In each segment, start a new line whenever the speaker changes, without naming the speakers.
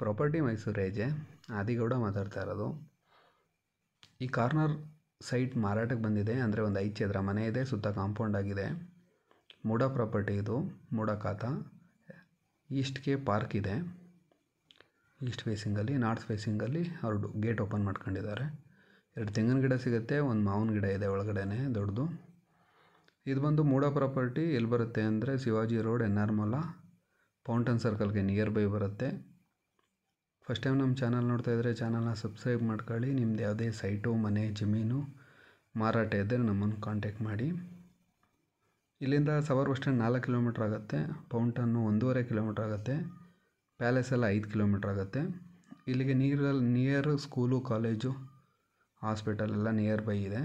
Property Mysuru ಏಜೆ ಆದಿಗೌಡ ಮಾತಾಡ್ತಾ ಇರೋದು. ಈ ಕಾರ್ನರ್ ಸೈಟ್ ಮಾರಾಟಕ್ಕೆ ಬಂದಿದೆ. ಅಂದರೆ ಒಂದು 5 ಚದರ ಮನೆ ಇದೆ, ಸುತ್ತ ಕಾಂಪೌಂಡ್ ಆಗಿದೆ. ಮೂಡ ಪ್ರಾಪರ್ಟಿ ಇದು, ಮೂಡ ಖಾತ. ಈಸ್ಟ್ಗೆ ಪಾರ್ಕ್ ಇದೆ, ಈಸ್ಟ್ ಫೇಸಿಂಗಲ್ಲಿ. ನಾರ್ತ್ ಫೇಸಿಂಗಲ್ಲಿ ಅವರು ಗೇಟ್ ಓಪನ್ ಮಾಡ್ಕೊಂಡಿದ್ದಾರೆ. 2 ತೆಂಗಿನ ಗಿಡ ಸಿಗುತ್ತೆ, ಒಂದು ಮಾವಿನ ಗಿಡ ಇದೆ ಒಳಗಡೆನೆ ದೊಡ್ಡದು. ಇದು ಬಂದು ಮೂಡ ಪ್ರಾಪರ್ಟಿ ಎಲ್ಲಿ ಬರುತ್ತೆ ಅಂದರೆ ಶಿವಾಜಿ ರೋಡ್, NR ಮೊಲ, ಫೌಂಟನ್ ಸರ್ಕಲ್ಗೆ ನಿಯರ್ ಬೈ ಬರುತ್ತೆ. ಫಸ್ಟ್ ಟೈಮ್ ನಮ್ಮ ಚಾನಲ್ ನೋಡ್ತಾ ಇದ್ದರೆ ಚಾನಲ್ನ ಸಬ್ಸ್ಕ್ರೈಬ್ ಮಾಡ್ಕೊಳ್ಳಿ. ನಿಮ್ದು ಯಾವುದೇ ಸೈಟು, ಮನೆ, ಜಮೀನು ಮಾರಾಟ ಇದ್ದರೆ ನಮ್ಮನ್ನು ಕಾಂಟ್ಯಾಕ್ಟ್ ಮಾಡಿ. ಇಲ್ಲಿಂದ ಸವರ್ ಬಸ್ ಸ್ಟ್ಯಾಂಡ್ 4 ಕಿಲೋಮೀಟ್ರ್ ಆಗುತ್ತೆ, ಫೌಂಟನ್ನು 1.5 ಕಿಲೋಮೀಟ್ರ್ ಆಗುತ್ತೆ, ಪ್ಯಾಲೇಸ್ ಎಲ್ಲ 5 ಕಿಲೋಮೀಟ್ರ್ ಆಗುತ್ತೆ. ಇಲ್ಲಿಗೆ ನಿಯರ್ ಸ್ಕೂಲು, ಕಾಲೇಜು, ಹಾಸ್ಪಿಟಲ್ ಎಲ್ಲ ನಿಯರ್ ಬೈ ಇದೆ.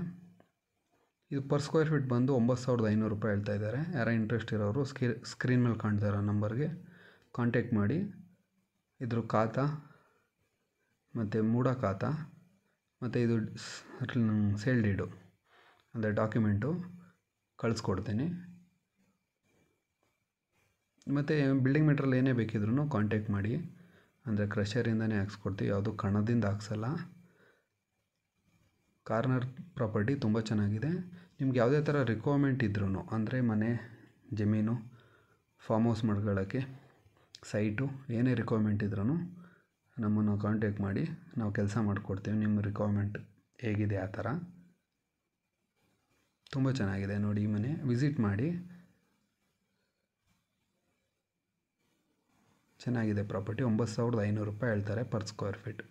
ಇದು ಪರ್ ಸ್ಕ್ವೇರ್ ಫೀಟ್ ಬಂದು 9,500 ರೂಪಾಯಿ ಹೇಳ್ತಾ ಇದ್ದಾರೆ. ಯಾರೋ ಇಂಟ್ರೆಸ್ಟ್ ಇರೋರು ಸ್ಕ್ರೀನ್ ಮೇಲೆ ಕಾಣ್ತಾ ಇರೋ ನಂಬರ್ಗೆ ಕಾಂಟ್ಯಾಕ್ಟ್ ಮಾಡಿ. ಇದ್ರ ಖಾತಾ ಮತ್ತು ಮೂಡ ಖಾತಾ ಮತ್ತು ಇದು ಸೇಲ್ ಡೀಡು ಅಂದರೆ ಡಾಕ್ಯುಮೆಂಟು ಕಳಿಸ್ಕೊಡ್ತೀನಿ. ಮತ್ತು ಬಿಲ್ಡಿಂಗ್ ಮೆಟೀರಿಯಲ್ ಏನೇ ಬೇಕಿದ್ರೂ ಕಾಂಟ್ಯಾಕ್ಟ್ ಮಾಡಿ. ಅಂದರೆ ಕ್ರಷರಿಂದನೇ ಹಾಕ್ಸ್ಕೊಡ್ತೀವಿ, ಯಾವುದು ಕಣದಿಂದ ಹಾಕ್ಸಲ್ಲ. ಕಾರ್ನರ್ ಪ್ರಾಪರ್ಟಿ ತುಂಬ ಚೆನ್ನಾಗಿದೆ. ನಿಮ್ಗೆ ಯಾವುದೇ ಥರ ರಿಕ್ವೈರ್ಮೆಂಟ್ ಇದ್ರೂ, ಅಂದರೆ ಮನೆ, ಜಮೀನು, ಫಾರ್ಮ್ ಹೌಸ್ ಮಾಡ್ಕೊಳ್ಳೋಕ್ಕೆ, ಸೈಟು, ಏನೇ ರಿಕ್ವೈರ್ಮೆಂಟ್ ಇದ್ರೂ ನಮ್ಮನ್ನು ಕಾಂಟ್ಯಾಕ್ಟ್ ಮಾಡಿ. ನಾವು ಕೆಲಸ ಮಾಡಿಕೊಡ್ತೀವಿ. ನಿಮ್ಮ ರಿಕ್ವೈರ್ಮೆಂಟ್ ಹೇಗಿದೆ ಆ ಥರ. ತುಂಬ ಚೆನ್ನಾಗಿದೆ ನೋಡಿ ಈ ಮನೆ, ವಿಸಿಟ್ ಮಾಡಿ. ಚೆನ್ನಾಗಿದೆ ಪ್ರಾಪರ್ಟಿ. 9,500 ರೂಪಾಯಿ ಹೇಳ್ತಾರೆ ಪರ್ ಸ್ಕ್ವೇರ್ ಫೀಟ್.